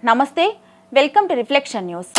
నమస్తే, welcome to reflection news.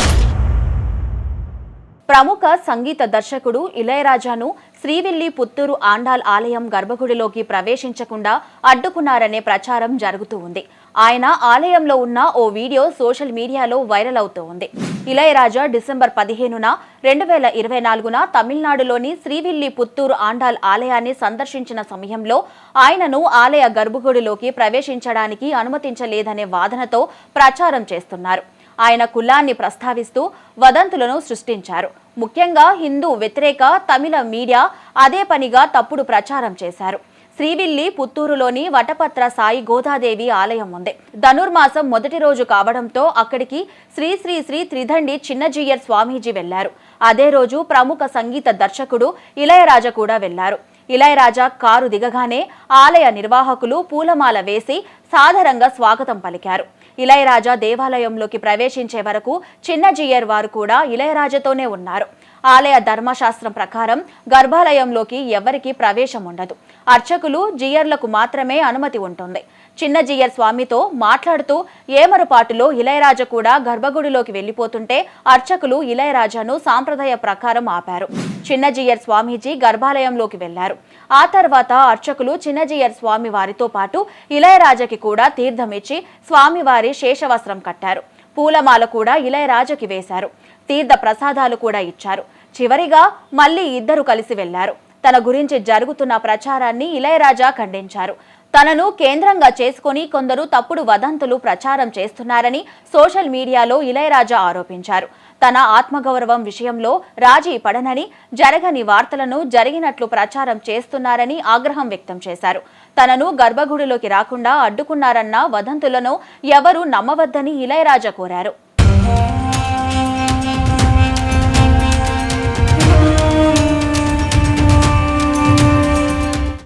ప్రముఖ సంగీత దర్శకుడు ఇళయరాజాను శ్రీవిల్లి పుత్తూరు ఆండాల్ ఆలయం గర్భగుడిలోకి ప్రవేశించకుండా అడ్డుకున్నారనే ప్రచారం జరుగుతూ ఉంది. ఆయన ఆలయంలో ఉన్న ఓ వీడియో సోషల్ మీడియాలో వైరల్ అవుతూ ఉంది. ఇళయరాజా డిసెంబర్ 15, 2024 తమిళనాడులోని శ్రీవిల్లి పుత్తూరు ఆండాల్ ఆలయాన్ని సందర్శించిన సమయంలో ఆయనను ఆలయ గర్భగుడిలోకి ప్రవేశించడానికి అనుమతించలేదనే వాదనతో ప్రచారం చేస్తున్నారు. ఆయన కులాన్ని ప్రస్తావిస్తూ వదంతులను సృష్టించారు. ముఖ్యంగా హిందూ వ్యతిరేక తమిళ మీడియా అదే పనిగా తప్పుడు ప్రచారం చేశారు. శ్రీవిల్లి పుత్తూరులోని వటపత్ర సాయి గోదాదేవి ఆలయం ఉంది. ధనుర్మాసం మొదటి రోజు కావడంతో అక్కడికి శ్రీ శ్రీ శ్రీ త్రిదండి చిన్నజీయర్ స్వామీజీ వెళ్లారు. అదే రోజు ప్రముఖ సంగీత దర్శకుడు ఇళయరాజా కూడా వెళ్లారు. ఇళయరాజా కారు దిగగానే ఆలయ నిర్వాహకులు పూలమాల వేసి సాదరంగా స్వాగతం పలికారు. ఇళయరాజా దేవాలయంలోకి ప్రవేశించే వరకు చిన్నజీయర్ వారు కూడా ఇళయరాజాతోనే ఉన్నారు. ఆలయ ధర్మశాస్త్రం ప్రకారం గర్భాలయంలోకి ఎవరికీ ప్రవేశం ఉండదు. అర్చకులు జియర్లకు మాత్రమే అనుమతి ఉంటుంది. చిన్నజీయర్ స్వామితో మాట్లాడుతూ ఏమరుపాటులో ఇళయరాజా కూడా గర్భగుడిలోకి వెళ్లిపోతుంటే అర్చకులు ఇళయరాజాను సాంప్రదాయ ప్రకారం ఆపారు. చిన్నజీయర్ స్వామీజీ గర్భాలయంలోకి వెళ్లారు. ఆ తర్వాత అర్చకులు చిన్నజీయర్ స్వామి వారితో పాటు ఇళయరాజాకి కూడా తీర్థమిచ్చి స్వామివారి శేషవస్త్రం కట్టారు. పూలమాల కూడా ఇళయరాజాకి వేశారు. తీర్థ ప్రసాదాలు కూడా ఇచ్చారు. చివరిగా మళ్లీ ఇద్దరు కలిసి వెళ్లారు. తన గురించి జరుగుతున్న ప్రచారాన్ని ఇళయరాజా ఖండించారు. తనను కేంద్రంగా చేసుకుని కొందరు తప్పుడు వదంతులు ప్రచారం చేస్తున్నారని సోషల్ మీడియాలో ఇళయరాజా ఆరోపించారు. తన ఆత్మగౌరవం విషయంలో రాజీ పడనని, జరగని వార్తలను జరిగినట్లు ప్రచారం చేస్తున్నారని ఆగ్రహం వ్యక్తం చేశారు. తనను గర్భగుడిలోకి రాకుండా అడ్డుకున్నారన్న వదంతులను ఎవరూ నమ్మవద్దని ఇళయరాజా కోరారు.